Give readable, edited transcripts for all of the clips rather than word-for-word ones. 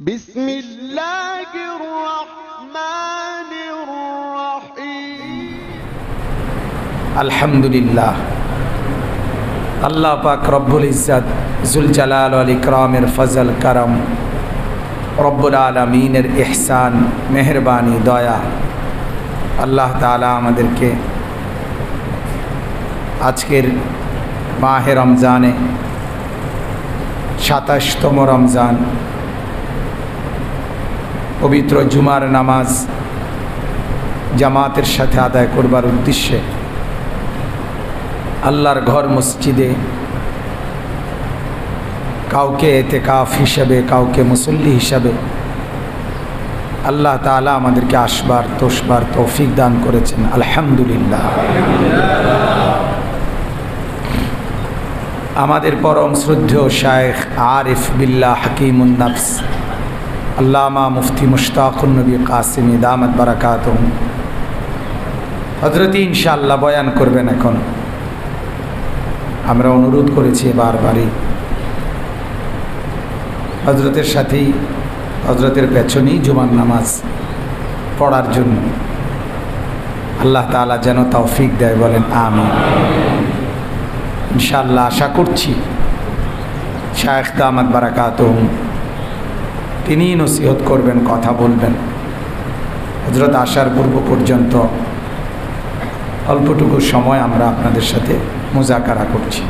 বিসমিল্লাহির রহমানির রহিম। আলহামদুলিল্লাহ। আল্লাহ পাক রব্বুল ইজ্জত জুল জালাল ওয়াল ইকরামের ফজল করম, রব্বুল আলামিনের ইহসান, মেহরবানি, দয়া, আল্লাহ তাআলা আমাদেরকে আজকের মাহে রমজানে ২৭তম রমজান পবিত্র জুমার নামাজ জামাতের সাথে আদায় করবার উদ্দেশ্যে আল্লাহর ঘর মসজিদে কাউকে এতেকাফ হিসাবে, কাউকে মুসল্লি হিসাবে আল্লাহ তাআলা আমাদেরকে আসবার তোষবার তৌফিক দান করেছেন। আলহামদুলিল্লাহ। আমাদের পরম শ্রদ্ধেয় শায়েখ আরিফ বিল্লাহ হাকিমুন নফস আল্লামা মুফতি মুশতাকুন নবী কাসিমি দামাত বারাকাতুহু হযরত ইনশাআল্লাহ বয়ান করবেন। এখন আমরা অনুরোধ করেছি বারবারই হযরতের সাথেই, হযরতের পেছনেই জুমার নামাজ পড়ার জন্য। আল্লাহ তাআলা যেন তৌফিক দেয়, বলেন আমিন। ইনশাআল্লাহ আশা করছি শায়েখ দামাত বারাকাতুহু তিনি নসিহত করবেন, কথা বলবেন। হযরত আসার পূর্ব পর্যন্ত অল্পটুকু সময় আমরা আপনাদের সাথে মুজাকারা করছি।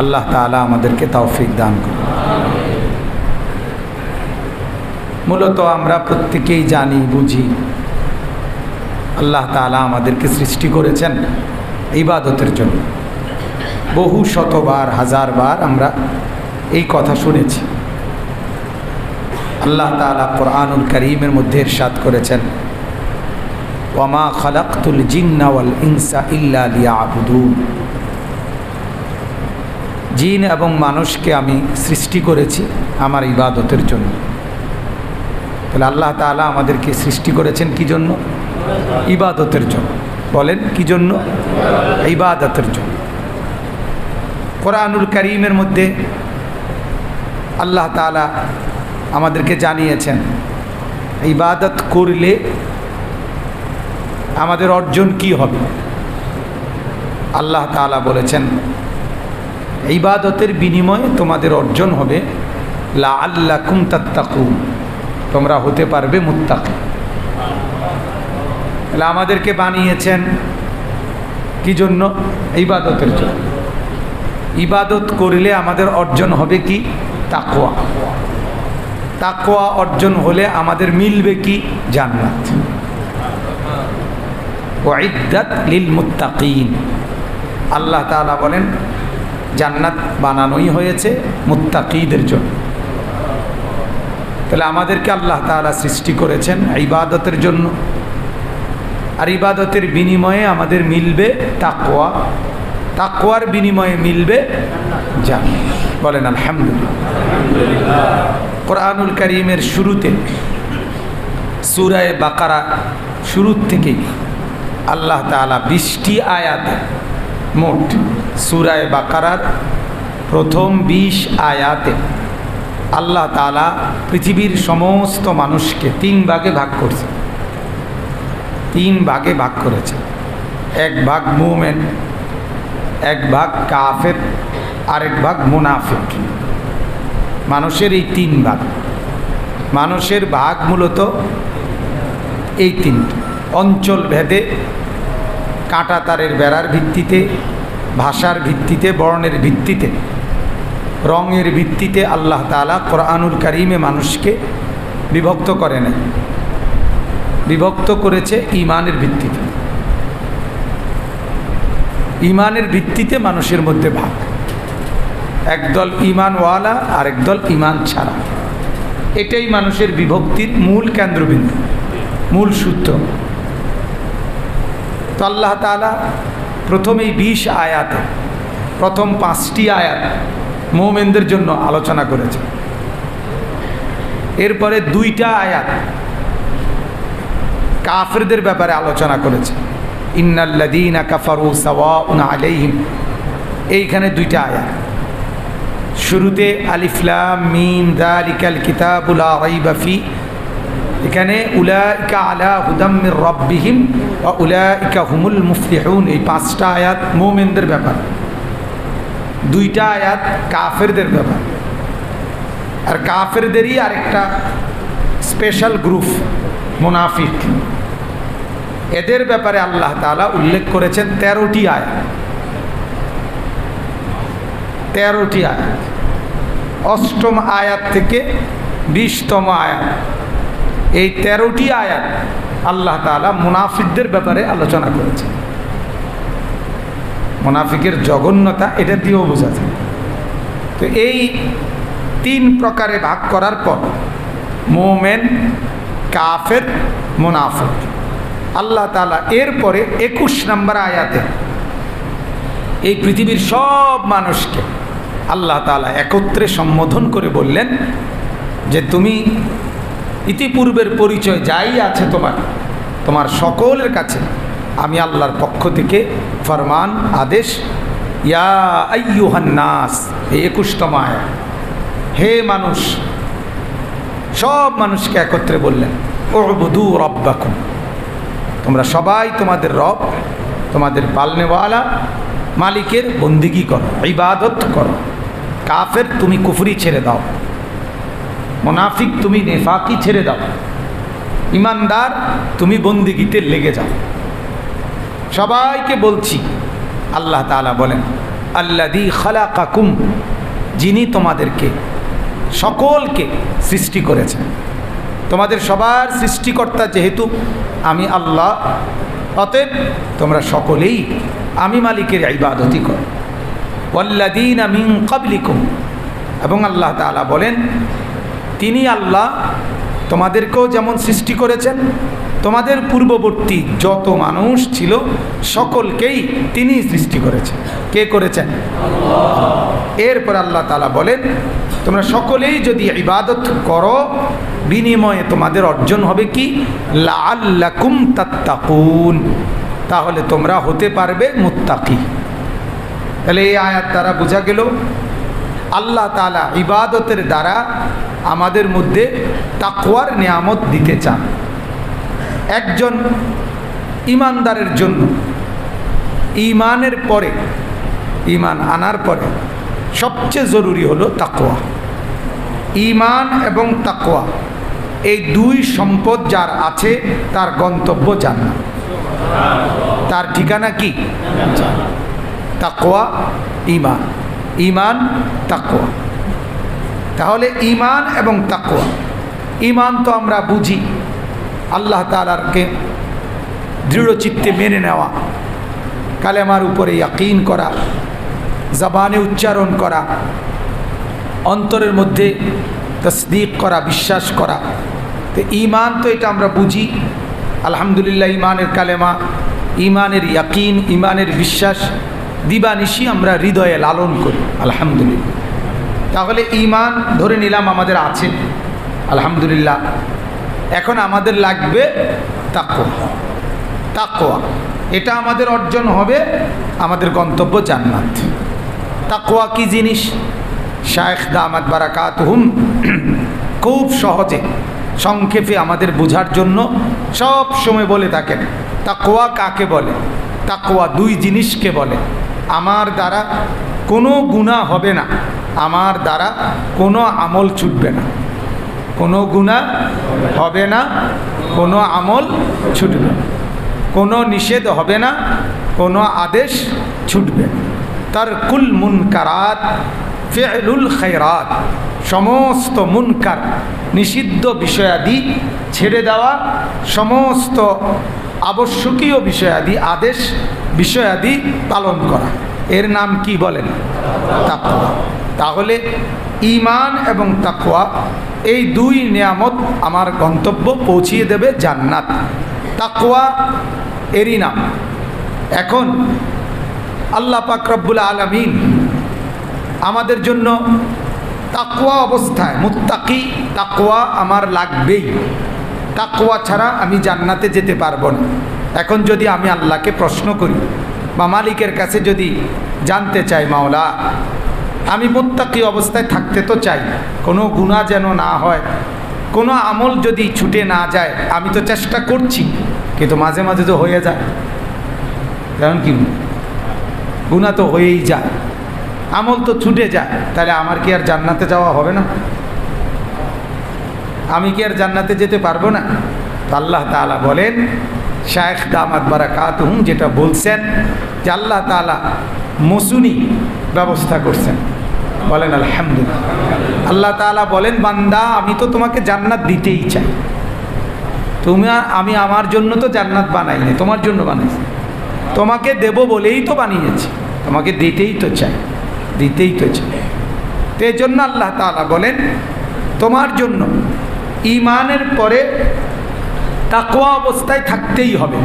আল্লাহ তাআলা আমাদেরকে তৌফিক দান করুন। মূলত আমরা প্রত্যেকেই জানি, বুঝি আল্লাহ তাআলা আমাদেরকে সৃষ্টি করেছেন ইবাদতের জন্য। বহু শতবার, হাজারবার আমরা এই কথা শুনেছি। আল্লাহ তাআলা কোরআনুল কারীমের মধ্যে ইরশাদ করেছেন, ওয়ামা খালাকতুল জিন্না ওয়াল ইনসা ইল্লা লিয়াবুদুন। জিন এবং মানুষকে আমি সৃষ্টি করেছি আমার ইবাদতের জন্য। তাহলে আল্লাহ তাআলা আমাদেরকে সৃষ্টি করেছেন কি জন্য? ইবাদতের জন্য। বলেন কি জন্য? ইবাদতের জন্য। কোরআনুল কারীমের মধ্যে আল্লাহ তাআলা আমাদেরকে জানিয়েছেন ইবাদত করলে আমাদের অর্জন কি হবে। আল্লাহ তাআলা বলেছেন ইবাদতের বিনিময়ে তোমাদের অর্জন হবে লাআল্লাকুম তাত্তাকুন, তোমরা হতে পারবে মুত্তাকি। তাহলে আমাদেরকে বানিয়েছেন কি জন্য? ইবাদতের জন্য। ইবাদত করলে আমাদের অর্জন হবে কি? তাকওয়া। তাকওয়া অর্জন হলে আমাদের মিলবে কি? জান্নাত। উইদ্দাত লিল মুত্তাকিন। আল্লাহ তাআলা বলেন জান্নাত বানানোই হয়েছে মুত্তাকিদের জন্য। তাহলে আমাদেরকে আল্লাহ তাআলা সৃষ্টি করেছেন ইবাদতের জন্য, আর ইবাদতের বিনিময়ে আমাদের মিলবে তাকওয়া, তাকওয়ার বিনিময়ে মিলবে জান্নাত। বলেন আলহামদুলিল্লাহ। কোরআনুল কারীমের শুরুতে সূরা বাকারা শুরুর থেকেই আল্লাহ তাআলা 20টি আয়াত, মোট সূরা বাকারার প্রথম 20 আয়াতে আল্লাহ তাআলা পৃথিবীর সমস্ত মানুষকে 3 ভাগে ভাগ করছে। 3 ভাগে ভাগ করেছে। এক ভাগ মুমিন, এক ভাগ কাফের, আরেক ভাগ মুনাফিক। মানুষের এই 3 ভাগ। মানুষের ভাগ মূলত এই 3টি। অঞ্চল ভেদে, কাঁটাতারের বেড়ার ভিত্তিতে, ভাষার ভিত্তিতে, বর্ণের ভিত্তিতে, রঙের ভিত্তিতে আল্লাহ তাআলা কোরআনুল কারীমে মানুষকে বিভক্ত করে নাই। বিভক্ত করেছে ঈমানের ভিত্তিতে। ঈমানের ভিত্তিতে মানুষের মধ্যে ভাগ। একদল ঈমানওয়ালা আর একদল ঈমান ছাড়া। এটাই মানুষের বিভক্তির মূল কেন্দ্রবিন্দু, মূল সূত্র। তো আল্লাহ তাআলা প্রথমেই 20 আয়াতে প্রথম 5টি আয়াত মুমিনদের জন্য আলোচনা করেছে। এরপরে 2টা আয়াত কাফেরদের ব্যাপারে আলোচনা করেছে। ইন্নাল্লাযীনা কাফারু সাওয়াউন আলাইহিম, এইখানে 2টা আয়াত। শুরুতে আলিফ লাম মিম যালিকাল কিতাবু লা রাইবা ফি, এখানে উলাইকা আলা হুদাম মির রাব্বিহিম ওয়া উলাইকা হুমুল মুফলিহুন, এই 5টা আয়াত মুমিনদের ব্যাপার, 2টা আয়াত কাফেরদের ব্যাপার। আর কাফেরদেরই আরেকটা স্পেশাল গ্রুপ মুনাফিক, এদের ব্যাপারে আল্লাহ তাআলা উল্লেখ করেছেন 13টি আয়াত, 13টি আয়াত, 8ম আয়াত থেকে 20তম আয়াত, এই 13টি আয়াত আল্লাহ তাআলা মুনাফিকদের ব্যাপারে আলোচনা করেছেন। মুনাফিকের জঘন্যতা এটা দিয়েও বোঝা যায়। তো এই 3 প্রকারে ভাগ করার পর মুমিন, কাফের, মুনাফিক, আল্লাহ তাআলা এরপরে 21 নম্বর আয়াতে এই পৃথিবীর সব মানুষকে আল্লাহ তাআলা একত্রে সম্বোধন করে বললেন যে তুমি ইতিপূর্বের পরিচয় যাই আছে তোমার সকলের কাছে আমি আল্লাহর পক্ষ থেকে ফরমান, আদেশ, ইয়া আইয়ুহান নাস, এই 21তম আয়াত, হে মানুষ, সব মানুষকে একত্রে বললেন উবুদু রাব্বাকুম, তোমরা সবাই তোমাদের রব, তোমাদের পালনেওয়ালা মালিকের বন্দিগি করো, ইবাদত করো। কাফের তুমি কুফরি ছেড়ে দাও, মুনাফিক তুমি নেফাকি ছেড়ে দাও, ইমানদার তুমি বন্দিগিতে লেগে যাও। সবাইকে বলছি, আল্লাহ তাআলা বলেন আল্লাযী খালাকাকুম, যিনি তোমাদেরকে সকলকে সৃষ্টি করেছেন, তোমাদের সবার সৃষ্টিকর্তা যেহেতু আমি আল্লাহ, অতএব তোমরা সকলেই আমি মালিকের ইবাদতই করো। ওয়াল্লাযীনা মিন ক্বাবলিকুম, এবং আল্লাহ তাআলা বলেন তিনি আল্লাহ তোমাদেরকেও যেমন সৃষ্টি করেছেন, তোমাদের পূর্ববর্তী যত মানুষ ছিল সকলকেই তিনি সৃষ্টি করেছেন। কে করেছেন? আল্লাহ। এরপর আল্লাহ তাআলা বলেন তোমরা সকলেই যদি ইবাদত করো, বিনিময়ে তোমাদের অর্জন হবে কি? লাআল্লাকুম তাত্তাকুন, তাহলে তোমরা হতে পারবে মুত্তাকি। তাহলে এই আয়াত দ্বারা বোঝা গেল আল্লাহ তাআলা ইবাদতের দ্বারা আমাদের মধ্যে তাকওয়ার নিয়ামত দিতে চান। একজন ইমানদারের জন্য ইমানের পরে, ইমান আনার পরে সবচেয়ে জরুরি হলো তাকওয়া। ইমান এবং তাকওয়া এই 2 সম্পদ যার আছে তার গন্তব্য জান্নাত। তার ঠিকানা কি? তাকওয়া, ইমান, ইমান, তাকওয়া। তাহলে ইমান এবং তাকওয়া, ইমান তো আমরা বুঝি আল্লাহ তাআলাকে দৃঢ় চিত্তে মেনে নেওয়া, কালেমার উপরে ইয়াকিন করা, জবানে উচ্চারণ করা, অন্তরের মধ্যে তসদিক করা, বিশ্বাস করা। তো ইমান তো এটা আমরা বুঝি, আলহামদুলিল্লাহ, ইমানের কালেমা, ইমানের ইয়াকিন, ইমানের বিশ্বাস দিবানিশি আমরা হৃদয়ে লালন করি, আলহামদুলিল্লাহ। তাহলে ইমান ধরে নিলাম আমাদের আছে, আলহামদুলিল্লাহ। এখন আমাদের লাগবে তাকওয়া। তাকওয়া এটা আমাদের অর্জন হবে, আমাদের গন্তব্য জান্নাত। তাকওয়া কি জিনিস? শায়েখ দামাত বারাকাতুহুম খুব সহজে সংক্ষেপে আমাদের বোঝার জন্য সব সময় বলে থাকেন তাকওয়া কাকে বলে। তাকওয়া 2 জিনিসকে বলে। আমার দ্বারা কোনো গুনাহ হবে না, আমার দ্বারা কোনো আমল ছুটবে না, কোনো গুনাহ হবে না, কোনো আমল ছুটবে না, কোনো নিষেধ হবে না, কোনো আদেশ ছুটবে না। তারকুল মুনকারাত ফি'লুল খায়রাত, সমস্ত মুনকার নিষিদ্ধ বিষয়াদি ছেড়ে দেওয়া, সমস্ত আবশ্যকীয় বিষয়াদি, আদেশ বিষয়াদি পালন করা, এর নাম কি বলেন? তাকওয়া। তাহলে ঈমান এবং তাকওয়া এই 2 নিয়ামত আমার গন্তব্য পৌঁছিয়ে দেবে জান্নাত। তাকওয়া এরই নাম। এখন আল্লাহ পাক রব্বুল আলামিন আমাদের জন্য তাকওয়া অবস্থায়, মুত্তাকি তাকওয়া আমার লাগবেই, তাকওয়া ছাড়া আমি জান্নাতে যেতে পারবো না। এখন যদি আমি আল্লাহকে প্রশ্ন করি বা মালিকের কাছে যদি জানতে চাই, মাওলা আমি মুত্তাকি অবস্থায় থাকতে তো চাই, কোনো গুনাহ যেন না হয়, কোনো আমল যদি ছুটে না যায়। আমি তো চেষ্টা করছি, কিন্তু মাঝে মাঝে তো হয়ে যায়। কারণ কি, গুনাহ তো হয়েই যায়, আমল তো ছুটে যায়। তাহলে আমার কি আর জান্নাতে যাওয়া হবে না? আমি কি আর জান্নাতে যেতে পারবো না? তো আল্লাহ তাআলা বলেন, শায়েখ দামাত বারাকাতুহুম যেটা বলছেন যে আল্লাহ তাআলা মৌসুমি ব্যবস্থা করছেন। বলেন আলহামদুলিল্লাহ। আল্লাহ তাআলা বলেন, বান্দা আমি তো তোমাকে জান্নাত দিতেই চাই। আমি আমার জন্য তো জান্নাত বানাইনি, তোমার জন্য বানাইছি। তোমাকে দেব বলেই তো বানিয়েছি, তোমাকে দিতেই তো চাই, দিতেই তো চাই। তো এই জন্য আল্লাহ তাআলা বলেন, তোমার জন্য ঈমানের পরে তাকওয়া অবস্থায় থাকতেই হবে।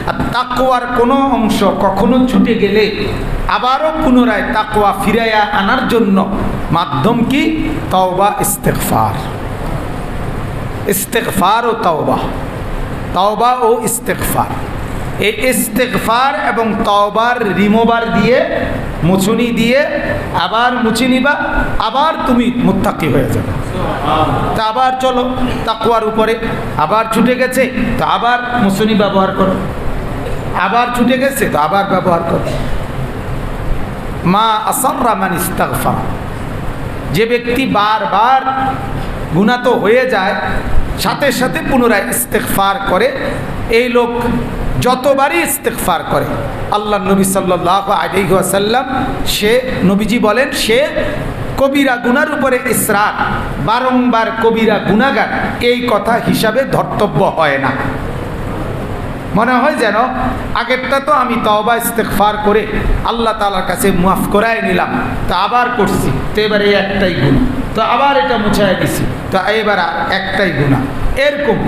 আর তাকওয়ার কোনো অংশ কখনো ছুটে গেলে আবারও পুনরায় তাকওয়া ফিরাইয়া আনার জন্য মাধ্যম কি? তওবা, ইস্তেগফার। ইস্তেগফার ও তওবা, তওবা ও ইস্তেগফার। এই ইস্তেগফার এবং তওবার রিমুভার দিয়ে, মুছুনি দিয়ে আবার মুছে নিবা, আবার তুমি মুত্তাকি হয়ে যাবে। তা আবার চলো তাকওয়ার উপরে। আবার ছুটে গেছে তো আবার মুছুনি ব্যবহার করো, আবার ছুটে গেছে তো আবার ব্যবহার করো। মা আসাররা মান ইস্তাগফার। যে ব্যক্তি বারবার গুনাহ তো হয়ে যায়, সাথে সাথে পুনরায় ইস্তেগফার করে, এই লোক যতবারই ইস্তেগফার করে, আল্লাহ নবী সাল্লাল্লাহু আলাইহি ওয়াসাল্লাম সে নবীজি বলেন, সে কবিরা গুনার উপরে ইসরার, বারংবার কবিরা গুনাহগার এই কথা হিসাবে ধর্তব্য হয় না। মনে হয় যেন আগেরটা তো আমি তওবা ইস্তেগফার করে আল্লাহ তাআলার কাছে মাফ করাই নিলাম, তো আবার করছি, তো এবারে একটাই গুনাহ, তো আবার এটা মুছাই দিছি, তো এবার একটাই গুনাহ। এরকম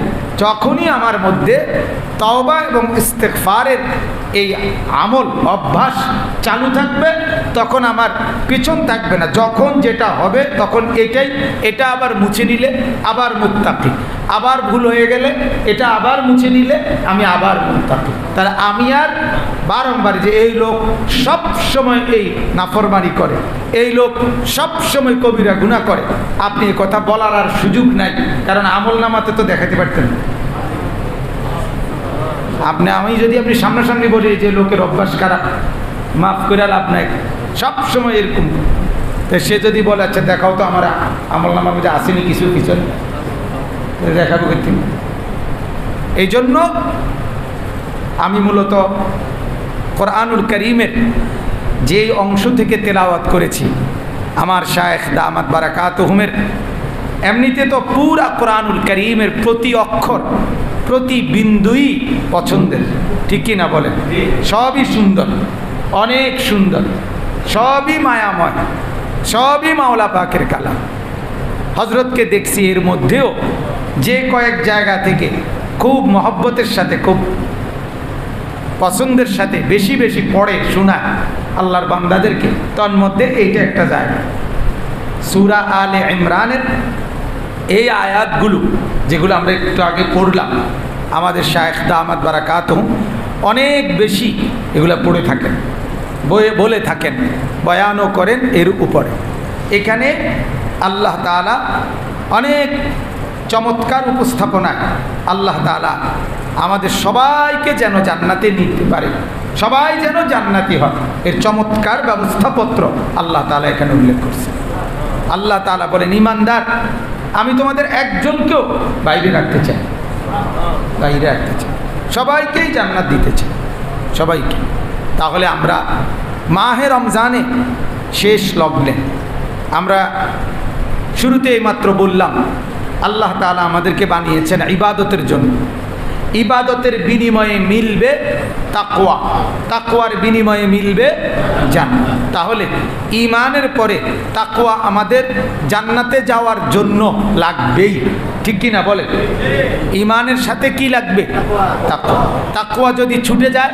যখনই আমার মধ্যে তওবা এবং ইস্তেগফারের এই আমল অভ্যাস চালু থাকবে, তখন আমার পিছন থাকবে না। যখন যেটা হবে তখন এটা আবার মুছে নিলে আবার মুত্তাকি, আবার ভুল হয়ে গেলে এটা আবার মুছে নিলে আমি আবার মুত্তাকি। তাহলে আমি আর বারংবার যে এই লোক সব সময় এই নাফরমানি করে, এই লোক সব সময় কবিরা গুনাহ করে, আপনি এই কথা বলার আর সুযোগ নাই। কারণ আমল নামাতে তো দেখাতে পারতেন না। আমি যদি আপনি সামনাসামনি বলি যে লোকের অভ্যাস খারাপ, মাফ করে লাভ নাই, সব সময় এরকম, তো সে যদি বলে আচ্ছা দেখাও তো আমার আমল নামার মধ্যে আসেনি কিছু পিছনে, দেখাবো কিন্তু। এই জন্য আমি মূলত কোরআনুল কারীমের যে অংশ থেকে তেলাওয়াত করেছি, আমার শায়েখ দামাত বারাকাতুহুমের, এমনিতে তো পুরা কোরআনুল কারীমের প্রতি অক্ষর, প্রতি বিন্দুই পছন্দের, ঠিক কি না বলেন? সবই সুন্দর, অনেক সুন্দর, সবই মায়াময়, সবই মাওলা পাকের কালাম। হযরতকে দেখছি এর মধ্যেও যে কয়েক জায়গা থেকে খুব মহব্বতের সাথে, খুব পছন্দের সাথে বেশি বেশি পড়ে শোনায় আল্লাহর বান্দাদেরকে, তার মধ্যে এইটা একটা জায়গা। সূরা আলে ইমরানের এই আয়াতগুলো যেগুলো আমরা একটু আগে পড়লাম, আমাদের শায়েখ দামাত বারাকাতুহু অনেক বেশি এগুলো পড়ে থাকেন, বলে থাকেন, বয়ানও করেন এর উপরে। এখানে আল্লাহ তাআলা অনেক চমৎকার উপস্থাপনায় আল্লাহ তাআলা আমাদের সবাইকে যেন জান্নাতে নিতে পারে, সবাই যেন জান্নাতি হয়, এর চমৎকার ব্যবস্থাপত্র আল্লাহ তাআলা এখানে উল্লেখ করছে। আল্লাহ তাআলা বলেন, ঈমানদার আমি তোমাদের একজনকেও বাইরে রাখতে চাই, বাইরে রাখতে চাই, সবাইকেই জান্নাত দিতে চাই, সবাইকে। তাহলে আমরা মাহে রমজানে শেষ লগ্নে, আমরা শুরুতে এইমাত্র বললাম আল্লাহ তাআলা আমাদেরকে বানিয়েছেন ইবাদতের জন্য। ইবাদতের বিনিময়ে মিলবে তাকওয়া, তাকওয়ার বিনিময়ে মিলবে জান্নাত। তাহলে ঈমানের পরে তাকওয়া আমাদের জান্নাতে যাওয়ার জন্য লাগবেই, ঠিক কি না বলে? ঈমানের সাথে কি লাগবে? তাকওয়া। তাকওয়া যদি ছুটে যায়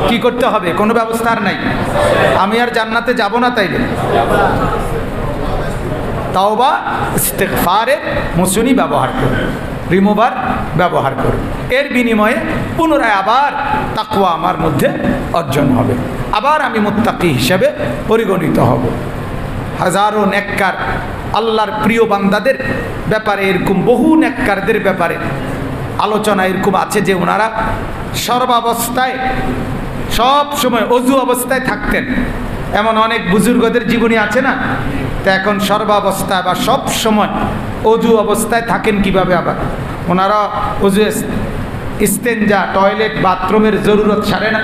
কি করতে হবে? কোনো ব্যবস্থা আর নাই, আমি আর জান্নাতে যাব না। তাইলে তাওবা ইস্তেগফারের মুছুনি ব্যবহার করুন, রিমুভার ব্যবহার করুন, এর বিনিময়ে পুনরায় আবার তাকওয়া আমার মধ্যে অর্জন হবে, আবার আমি মুত্তাকি হিসেবে পরিগণিত হব। হাজারো নেককার আল্লাহর প্রিয় বান্দাদের ব্যাপারে, এরকম বহু নেককারদের ব্যাপারে আলোচনা এরকম আছে যে ওনারা সর্বাবস্থায় সব সময় অজু অবস্থায় থাকতেন। এমন অনেক বুজুর্গদের জীবনী আছে না? তা এখন সর্বাবস্থায় বা সব সময় অজু অবস্থায় থাকেন কিভাবে? আবার ওনারা অজু ইস্তেঞ্জা, টয়লেট, বাথরুমের জরুরত সারে না,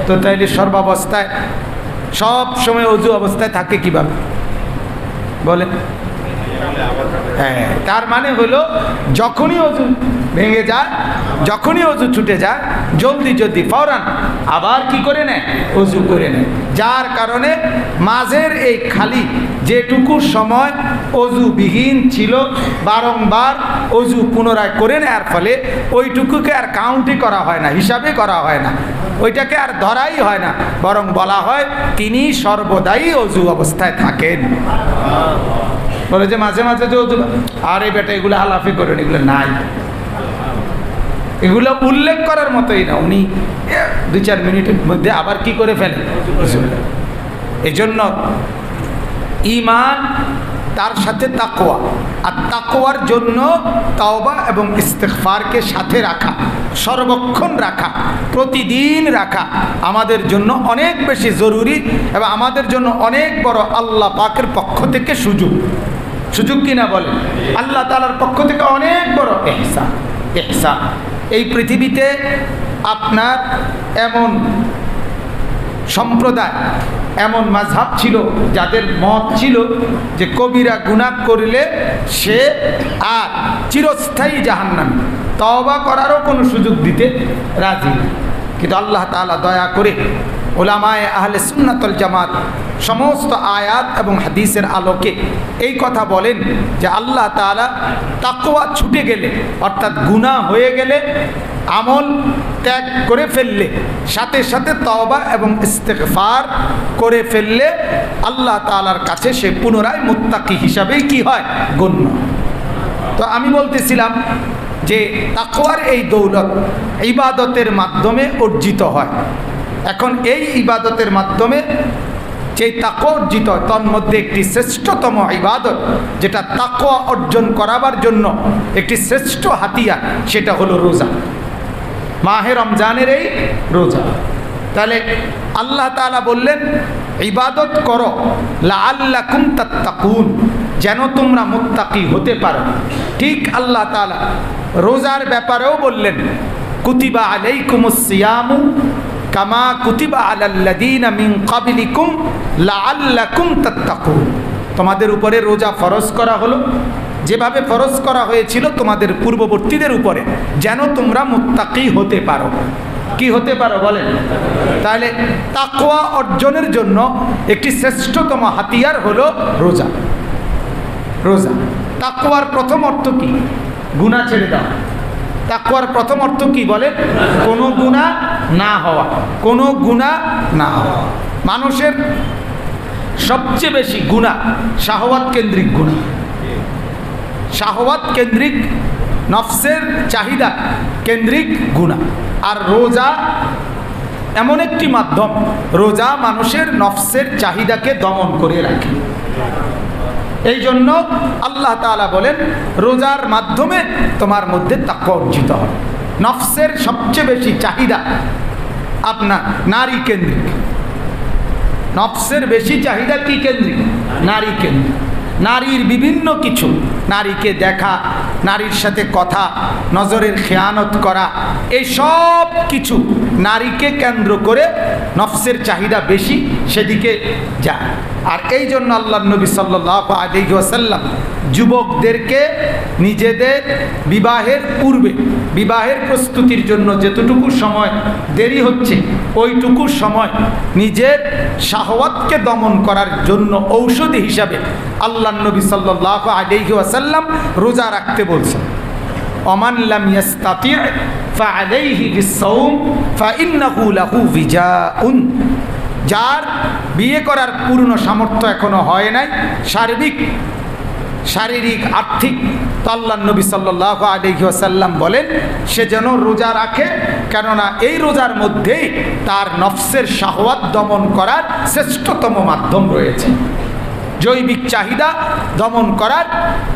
তো তাইলে সর্বাবস্থায় সব সময় অজু অবস্থায় থাকে কিভাবে বলেন? হ্যাঁ, তার মানে হলো যখনই অজু ভেঙে যায়, যখনই অজু ছুটে যায়, জলদি ফৌরান আবার কি করে নেয়? অজু করে নেয়। যার কারণে মাঝের এই খালি যেটুকু সময় অজুবিহীন ছিল, বারংবার অজু পুনরায় করে নেওয়ার ফলে ওইটুকুকে আর কাউন্টই করা হয় না, হিসাবে করা হয় না, ওইটাকে আর ধরাই হয় না, বরং বলা হয় তিনি সর্বদাই অজু অবস্থায় থাকেন। বলে যে মাঝে মাঝে যে অজু, আরে বেটা এগুলো আলাফি করেন, এগুলো নাই, এগুলো উল্লেখ করার মতোই না। উনি 2-4 মিনিটের মধ্যে আবার কি করে ফেলেন? এই জন্য ঈমান, তার সাথে তাকওয়া, আর তাকওয়ার জন্য তাওবা এবং ইস্তিগফারকে সাথে রাখা, সর্বক্ষণ রাখা, প্রতিদিন রাখা আমাদের জন্য অনেক বেশি জরুরি এবং আমাদের জন্য অনেক বড় আল্লাহ পাকের পক্ষ থেকে সুযোগ কিনা বলে? আল্লাহ তাআলার পক্ষ থেকে অনেক বড় ইহসান। এই পৃথিবীতে আপনার এমন সম্প্রদায়, এমন মাযহাব ছিল যাদের মত ছিল যে কবিরা গুনাহ করলে সে আর চিরস্থায়ী জাহান্নামী, তওবা করারও কোনো সুযোগ দিতে রাজি না। কিন্তু আল্লাহ তাআলা দয়া করে উলামায়ে আহলে সুন্নাত ওয়াল জামাত সমস্ত আয়াত এবং হাদিসের আলোকে এই কথা বলেন যে আল্লাহ তাআলা তাকওয়া ছুটে গেলে, অর্থাৎ গুনাহ হয়ে গেলে, আমল ত্যাগ করে ফেললে, সাথে সাথে তওবা এবং ইস্তিগফার করে ফেললে আল্লাহ তাআলার কাছে সে পুনরায় মুত্তাকি হিসাবেই কি হয়? গণ্য। তো আমি বলতেছিলাম যে তাকওয়ার এই দৌলত ইবাদতের মাধ্যমে অর্জিত হয়। এখন এই ইবাদতের মাধ্যমে যে তাকওয়া অর্জিত হয়, তার মধ্যে একটি শ্রেষ্ঠতম ইবাদত, যেটা তাকওয়া অর্জন করাবার জন্য একটি শ্রেষ্ঠ হাতিয়ার, সেটা হলো রোজা। মাহে রমজানের এই রোজা। তাহলে আল্লাহ তাআলা বললেন ইবাদত করো লাআল্লাকুম তাত্তাকুন, যেন তোমরা মুত্তাকি হতে পারো। ঠিক আল্লাহ তাআলা রোজার ব্যাপারেও বললেন কুতিবা আলাইকুমুস সিয়ামু কামা কুতিবা আলাল্লাযীনা মিন ক্বাবলিকুম লাআল্লাকুম তাত্তাকুন, তোমাদের উপরে রোজা ফরজ করা হলো যেভাবে ফরজ করা হয়েছিল তোমাদের পূর্ববর্তীদের উপরে, যেন তোমরা মুত্তাকি হতে পারো। কি হতে পারো বলেন? তাহলে তাকওয়া অর্জনের জন্য একটি শ্রেষ্ঠতম হাতিয়ার হলো রোজা। রোজা তাকওয়ার প্রথম অর্থ কি? গুনাহ ছেড়ে দাও। তাকওয়ার প্রথম অর্থ কি বলেন? কোনো গুনাহ না হওয়া, কোনো গুনাহ না হওয়া। মানুষের সবচেয়ে বেশি গুনাহ শাহওয়াত কেন্দ্রিক গুনাহ, শাহওয়াত কেন্দ্রিক, নফসের চাহিদা কেন্দ্রিক গুনাহ। আর রোজা এমন একটি মাধ্যম, রোজা মানুষের নফসের চাহিদাকে দমন করে রাখে। এই জন্য আল্লাহ তাআলা বলেন রোজার মাধ্যমে তোমার মধ্যে তাকওয়া অর্জিত হবে। নফসের সবচেয়ে বেশি চাহিদা আপনার নারী কেন্দ্রিক, নফসের বেশি চাহিদা কি কেন্দ্রিক? নারী কেন্দ্রিক। নারীর বিভিন্ন কিছু, নারীকে দেখা, নারীর সাথে কথা, নজরের খেয়ানত করা, এই সব কিছু নারীকে কেন্দ্র করে নফসের চাহিদা বেশি, সেদিকে যায়। আর এই জন্য আল্লাহর নবী সাল্লাল্লাহু আলাইহি ওয়াসাল্লাম যুবকদেরকে নিজেদের বিবাহের পূর্বে, বিবাহের প্রস্তুতির জন্য যেতটুকু সময় দেরি হচ্ছে, ওইটুকু সময় নিজের শাহওয়াতকে দমন করার জন্য ঔষধি হিসাবে আল্লাহর নবী সাল্লাল্লাহু আলাইহি ওয়াসাল্লাম রোজা রাখতে বলছেন। ওমান লাম ইস্তাতি' ফাআলাইহি বিস-সাওম ফাইন্নাহু লাহু বিজাউন, যার বিয়ে করার পূর্ণ সামর্থ্য এখনো হয় নাই, শারীরিক আর্থিক, তো আল্লাহর নবী সাল্লাল্লাহু আলাইহি ওয়াসাল্লাম বলেন সে যেন রোজা রাখে, কেননা এই রোজার মধ্যেই তার নফসের শাহওয়াত দমন করার শ্রেষ্ঠতম মাধ্যম রয়েছে। জৈবিক চাহিদা দমন করার,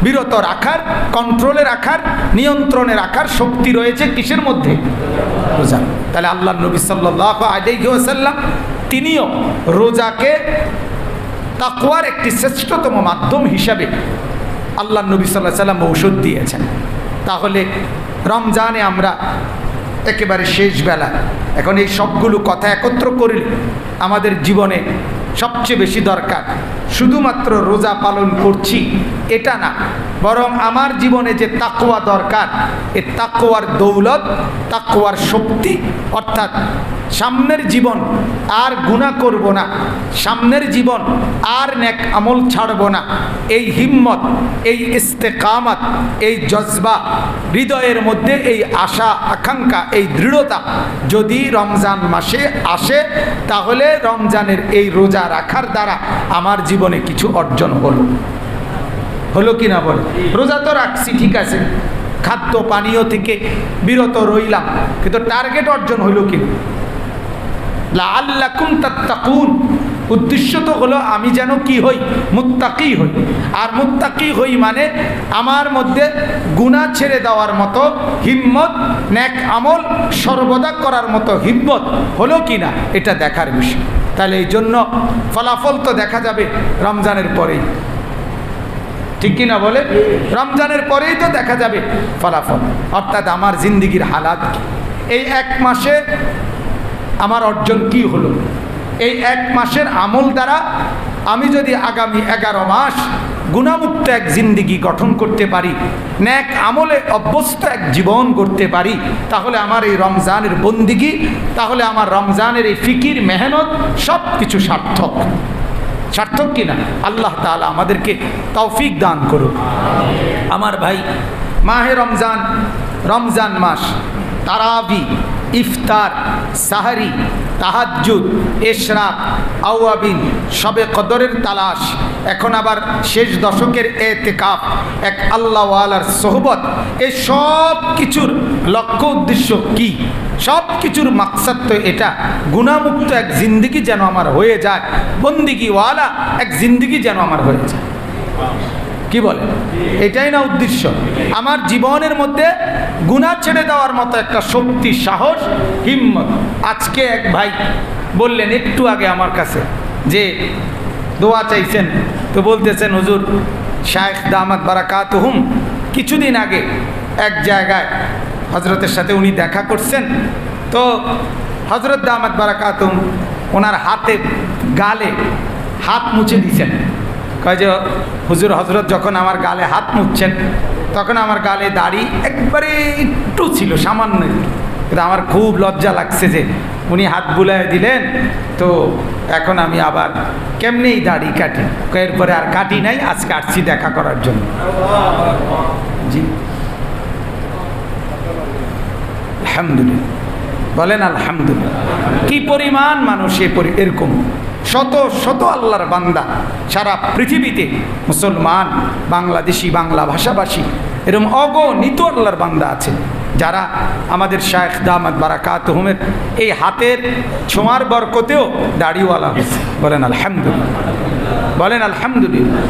বিরত রাখার, কন্ট্রোলে রাখার, নিয়ন্ত্রণে রাখার শক্তি রয়েছে কিসের মধ্যে? রোজা। তাহলে আল্লাহ নবী সাল্লাল্লাহু আলাইহি ওয়াসাল্লাম তিনিও রোজাকে তাকওয়ার একটি শ্রেষ্ঠতম মাধ্যম হিসাবে আল্লাহ নবী সাল্লাল্লাহু আলাইহি ওয়াসাল্লাম ঔষধ দিয়েছেন। তাহলে রমজানে আমরা একেবারে শেষ বেলা এখন এই সবগুলো কথা একত্র করলে আমাদের জীবনে সবচেয়ে বেশি দরকার শুধুমাত্র রোজা পালন করছি এটা না, বরং আমার জীবনে যে তাকওয়া দরকার, এই তাকওয়ার দৌলত, তাকওয়ার শক্তি, অর্থাৎ সামনের জীবন আর গুনাহ করব না, সামনের জীবন আর নেক আমল ছাড়ব না, এই হিম্মত, এই ইস্তেকামত, এই জজবা, হৃদয়ের মধ্যে এই আশা আকাঙ্ক্ষা, এই দৃঢ়তা যদি রমজান মাসে আসে, তাহলে রমজানের এই রোজা রাখার দ্বারা আমার জীবনে কিছু অর্জন হলো কি না বলে? রোজা তো রাখছি, ঠিক আছে, খাদ্য পানীয় থেকে বিরত রইলাম, কিন্তু টার্গেট অর্জন হলো কি? লাআল্লাকুম তাত্তাকুন, উদ্দেশ্য তো হলো আমি যেন কি হই? মুত্তাকি হই। আর মুত্তাকি হই মানে আমার মধ্যে গুনাহ ছেড়ে দেওয়ার মতো হিম্মত, নেক আমল সর্বদা করার মতো হিম্মত হলো কি না, এটা দেখার বিষয়। তাহলে এই জন্য ফলাফল তো দেখা যাবে রমজানের পরেই, ঠিক কিনা বলে? রমজানের পরেই তো দেখা যাবে ফলাফল, অর্থাৎ আমার জিন্দিগির হালাত কি, এই এক মাসে আমার অর্জন কি হলো, এই এক মাসের আমল দ্বারা আমি যদি আগামী 11 মাস গুনাহমুক্ত এক জিন্দিগি গঠন করতে পারি, নেক আমলে অভ্যস্ত এক জীবন করতে পারি, তাহলে আমার এই রমজানের বন্দিগি, তাহলে আমার রমজানের এই ফিকির, মেহনত সব কিছু সার্থক। সার্থক কিনা? আল্লাহ তাআলা আমাদেরকে তৌফিক দান করুন। আমার ভাই, মাহে রমজান, রমজান মাস, তারাবি, ইফতার, সাহারি, তাহাজ্জুদ, ইশরাক, আওয়াবিন, শবে কদরের তালাশ, এখন আবার শেষ দশকের এতেকাফ, এক আল্লাহওয়ালার সোহবত, এই সব কিছুর লক্ষ্য উদ্দেশ্য কি? সব কিছুর মাকসাদ তো এটা, গুনাহমুক্ত এক জিন্দিগি যেন আমার হয়ে যায়, বন্দিগিওয়ালা এক জিন্দিগি যেন আমার হয়ে যায়। কি বলে? এটাই না উদ্দেশ্য? আমার জীবনের মধ্যে গুনাহ ছেড়ে দেওয়ার মতো একটা শক্তি, সাহস, হিম্মত। আজকে এক ভাই বললেন একটু আগে আমার কাছে যে দোয়া চাইছেন, তো বলতেছেন হুজুর শায়েখ দামাত বারাকাতুহুম কিছুদিন আগে এক জায়গায় হজরতের সাথে উনি দেখা করছেন, তো হজরত দামাত বারাকাতুহুম ওনার হাতে গালে হাত মুছে দিয়েছেন। কয় যে হুজুর, হজরত যখন আমার গালে হাত মুছছেন তখন আমার গালে দাড়ি একবারে একটু ছিল, সামান্য একটু, কিন্তু আমার খুব লজ্জা লাগছে যে উনি হাত বুলায় দিলেন, তো এখন আমি আবার কেমনেই দাড়ি কাটি, এরপরে আর কাটি নাই, আজকে আসছি দেখা করার জন্য। জি আলহামদুলিল্লাহ, বলেন আলহামদুলিল্লাহ। কি পরিমাণ মানুষ এরকম শত শত আল্লাহর বান্দা সারা পৃথিবীতে, মুসলমান, বাংলাদেশি, বাংলা ভাষাভাষী, এরকম অগণিত আল্লাহর বান্দা আছে যারা আমাদের শায়েখ দামাত বারাকাতুহুমের এই হাতের ছোঁয়ার বরকতেও দাড়িওয়ালা হয়েছে। বলেন আলহামদুলিল্লাহ, বলেন আলহামদুলিল্লাহ।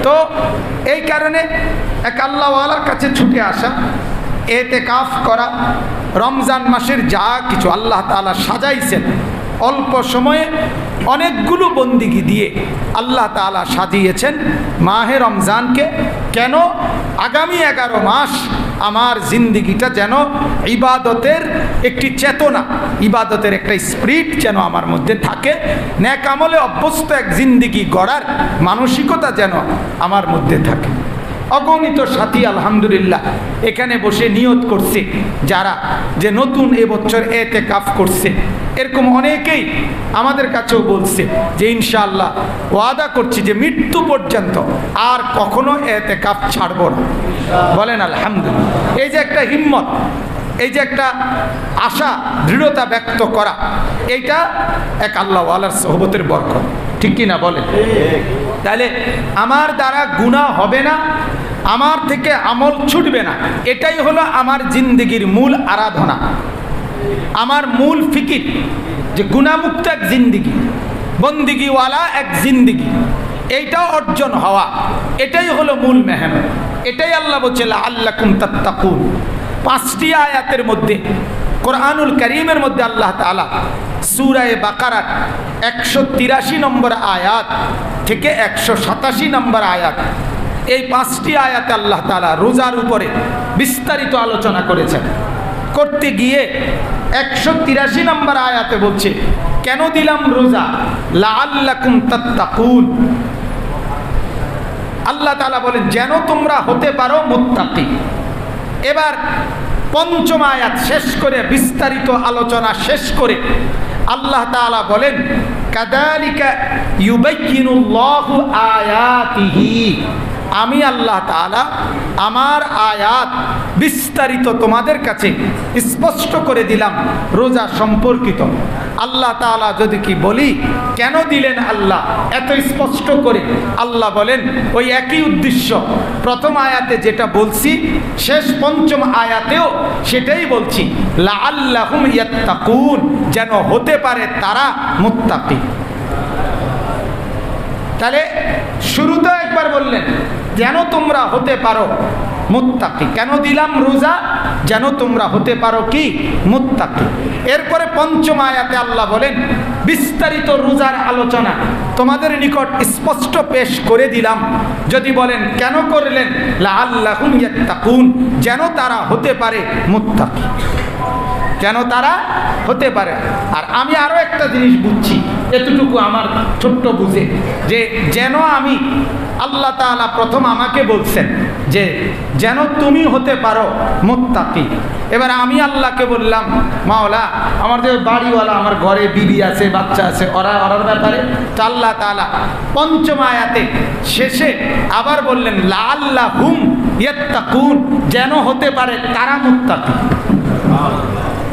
তো এই কারণে এক আল্লাহওয়ালার কাছে ছুটে আসা, এতেকাফ করা, রমজান মাসের যা কিছু আল্লাহ তাআলা সাজাইছেন, অল্প সময়ে অনেকগুলো বন্দিগি দিয়ে আল্লাহ তাআলা সাজিয়েছেন মাহে রমজানকে। কেন? আগামী 11 মাস আমার জিন্দিগিটা যেন ইবাদতের একটি চেতনা, ইবাদতের একটা স্পিরিট যেন আমার মধ্যে থাকে, নেক আমলে অভ্যস্ত এক জিন্দিগি গড়ার মানসিকতা যেন আমার মধ্যে থাকে। অগণিত সাথী আলহামদুলিল্লাহ এখানে বসে নিয়ত করছে, যারা যে নতুন এবছর এতেকাফ করছে, এরকম অনেকেই আমাদের কাছেও বলছে যে ইনশাআল্লাহ ওয়াদা করছি যে মৃত্যু পর্যন্ত আর কখনো এতেকাফ ছাড়ব না। বলেন আলহামদুলিল্লাহ। এই যে একটা হিম্মত, এই যে একটা আশা, দৃঢ়তা ব্যক্ত করা, এইটা এক আল্লাহওয়ালার সোহবতের বরকত, ঠিক কি না বলেন? তাহলে আমার দ্বারা গুনাহ হবে না, আমার থেকে আমল ছুটবে না, এটাই হলো আমার জিন্দিগির মূল আরাধনা, আমার মূল ফিকির, যে গুনাহমুক্ত এক জিন্দিগি, বন্দিগিওয়ালা এক জিন্দিগি। এইটাও অর্জন হওয়া, এটাই হলো মূল মেহনত। এটাই আল্লাহ বলছে লাআল্লাকুম তাত্তাকুন। 5টি আয়াতের মধ্যে কোরআনুল কারীমের মধ্যে আল্লাহ তাআলা সূরা বাকারার 183 নম্বর আয়াত থেকে 187 নম্বর আয়াত, এই 5টি আয়াতে আল্লাহ তাআলা রোজার উপরে বিস্তারিত আলোচনা করেছেন। করতে গিয়ে 183 নম্বর আয়াতে বলছে, কেন দিলাম রোজা? লাআল্লাকুম তাত্তাকুন। আল্লাহ তাআলা বলেন যেন তোমরা হতে পারো মুত্তাকি। এবার 5ম আয়াত শেষ করে, বিস্তারিত আলোচনা শেষ করে আল্লাহ তাআলা বলেন কাযালিকা ইউবাইয়িনুল্লাহু আয়াতিহি। আমি আল্লাহ তাআলা আমার আয়াত বিস্তারিত তোমাদের কাছে স্পষ্ট করে দিলাম রোজা সম্পর্কিত। আল্লাহ তাআলা যদি কি বলি কেন দিলেন আল্লাহ এত স্পষ্ট করে? আল্লাহ বলেন ওই একই উদ্দেশ্য। প্রথম আয়াতে যেটা বলছি শেষ 5ম আয়াতেও সেটাই বলছি, লাআল্লাহুম ইয়াত্তাকুন, যেন হতে পারে তারা মুত্তাকি। তাহলে শুরুতে একবার বললেন যেন তোমরা হতে পারো মুত্তাকি। কেন দিলাম রোজা? যেন তোমরা হতে পারো কি? মুত্তাকি। এরপরে 5ম আয়াতে আল্লাহ বলেন বিস্তারিত রোজার আলোচনা তোমাদের নিকট স্পষ্ট পেশ করে দিলাম। যদি বলেন কেন করলেন? লাআল্লাহুম ইয়াত্তাকুন, যেন তারা হতে পারে মুত্তাকি, যেন তারা হতে পারে। আর আমি আরো একটা জিনিস বুঝছি, এতটুকু আমার ছোট্ট বুঝে, যে যেন আমি, আল্লাহ তাআলা প্রথম আমাকে বলছেন যে যেন তুমি হতে পারো মুত্তাকি। এবার আমি আল্লাহকে বললাম মাওলা আমার যে বাড়িওয়ালা, আমার ঘরে বিবি আছে, বাচ্চা আছে, ওরার ব্যাপারে তো আল্লাহ তাআলা 5ম আয়াতে শেষে আবার বললেন লাআল্লাহুম ইয়াত্তাকুন, যেন হতে পারে তারা মুত্তাকি।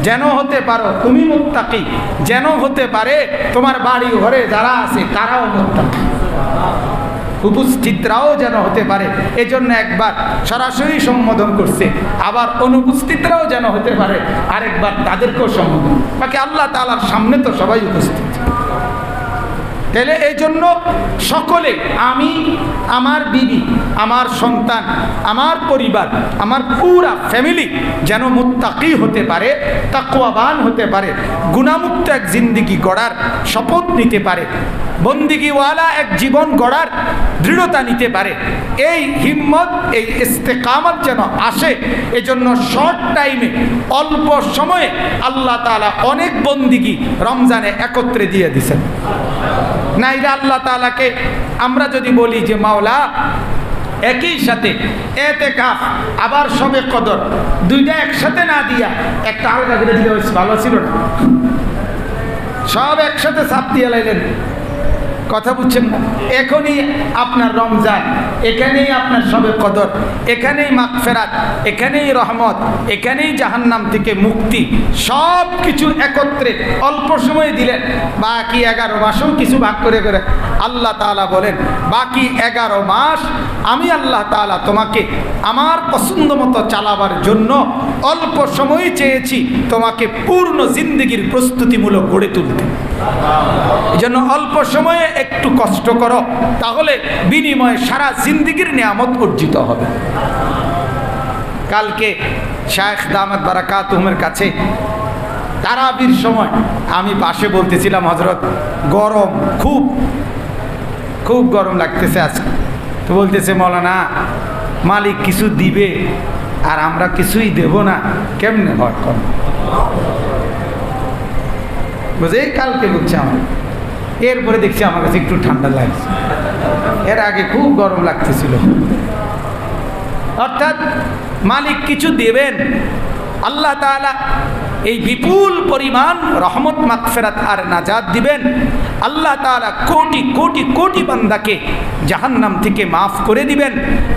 যেন হতে পারো তুমি মুত্তাকি, যেন হতে পারে তোমার বাড়ি ঘরে যারা আছে তারাও মুত্তাকি, উপস্থিতরাও যেন হতে পারে। এজন্য একবার সরাসরি সম্বোধন করছে, আবার অনুপস্থিতরাও যেন হতে পারে আরেকবার তাদেরকেও সম্বোধন। বাকি আল্লাহ তাআলার সামনে তো সবাই উপস্থিত। তাহলে এই জন্য সকলে, আমি, আমার বিবি, আমার সন্তান, আমার পরিবার, আমার পুরা ফ্যামিলি যেন মুত্তাকি হতে পারে, তাকওয়াবান হতে পারে, গুনাহমুক্ত এক জিন্দেগি গড়ার শপথ নিতে পারে, বন্দিগিওয়ালা এক জীবন গড়ার দৃঢ়তা নিতে পারে। এই হিম্মত, এই ইস্তেকামত যেন আসে। এজন্য শর্ট টাইমে, অল্প সময়ে আল্লাহ তাআলা অনেক বন্দিগি রমজানে একত্রে দিয়ে দিয়েছেন। নাইলে আল্লাহ তাআলাকে আমরা যদি বলি যে মাওলা একই সাথে ইতিকাফ আবার শবে কদর দুইটা একসাথে না দিয়া একটা আলাদা করে দিলে ভালো ছিল না? সব একসাথে চাপ দিয়ে লাইলেন, কথা বুঝছেন না? এখনই আপনার রমজান, এখানেই আপনার শবে কদর, এখানেই মাগফিরাত, এখানেই রহমত, এখানেই জাহান্নাম থেকে মুক্তি, সব কিছু একত্রে অল্প সময়ে দিলেন। বাকি 11 মাসও কিছু ভাগ করে করে আল্লাহ তাআলা বলেন বাকি 11 মাস আমি আল্লাহ তাআলা তোমাকে আমার পছন্দ মতো চালাবার জন্য অল্প সময় চেয়েছি, তোমাকে পূর্ণ জিন্দেগির প্রস্তুতিমূলক গড়ে তুলতে। এই জন্য অল্প সময়ে একটু কষ্ট করো, তাহলে বিনিময়ে সারা জিন্দেগির নিয়ামত অর্জিত হবে। কালকে শায়েখ দামাত বারাকাতুহুমের কাছে তারাবির সময় আমি পাশে বলতেছিলাম, হযরত গরম, খুব খুব গরম লাগতেছে আজকে। তো বলতেছে মাওলানা মালিক কিছু দিবে আর আমরা কিছুই দেব না, কেমনে হয়? বুঝে কালকে বলছে আমার, এরপরে দেখছি আমার কাছে একটু ঠান্ডা লাগছে, এর আগে খুব গরম লাগতেছিল। অর্থাৎ মালিক কিছু দেবেন, আল্লাহ তাআলা এই বিপুল পরিমাণ রহমত, মাগফিরাত আর নাজাত দিবেন। আল্লাহ তাআলা কোটি কোটি কোটি বান্দাকে জাহান্নাম থেকে মাফ করে দিবেন।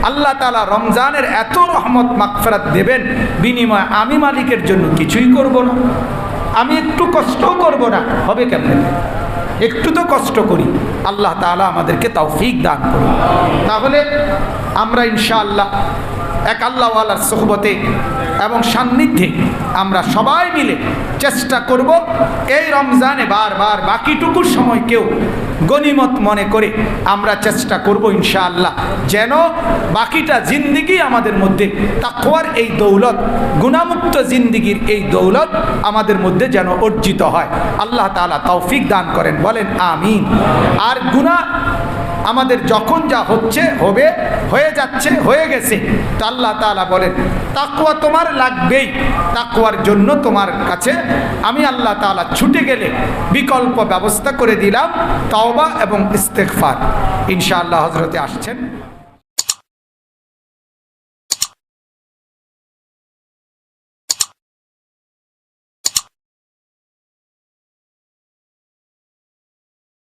আল্লাহ তাআলা রমজানের এত রহমত মাগফিরাত দেবেন, বিনিময়ে আমি মালিকের জন্য কিছুই করব না, আমি একটু কষ্টও করব না। হবে কেমন? একটু তো কষ্ট করি। আল্লাহ তাআলা আমাদেরকে তৌফিক দান করুন। তাহলে আমরা ইনশাআল্লাহ এক আল্লাহওয়ালার সুহবতে এবং সান্নিধ্যে আমরা সবাই মিলে চেষ্টা করব এই রমজানে বারবার বাকিটুকু সময়কেও গনিমত মনে করে আমরা চেষ্টা করব ইনশাআল্লাহ যেন বাকিটা জিন্দিগি আমাদের মধ্যে তাকওয়ার এই দৌলত, গুনাহমুক্ত জিন্দিগির এই দৌলত আমাদের মধ্যে যেন অর্জিত হয়। আল্লাহ তাআলা তৌফিক দান করেন, বলেন আমিন। আর গুনাহ আমাদের যখন যা হচ্ছে, হবে, হয়ে যাচ্ছে, হয়ে গেছে, তো আল্লাহ তাআলা বলেন তাকওয়া তোমার লাগবেই। তাকওয়ার জন্য তোমার কাছে আমি আল্লাহ তাআলা ছুটে গেলে বিকল্প ব্যবস্থা করে দিলাম তওবা এবং ইস্তেগফার। ইনশাআল্লাহ হযরতে আসছেন।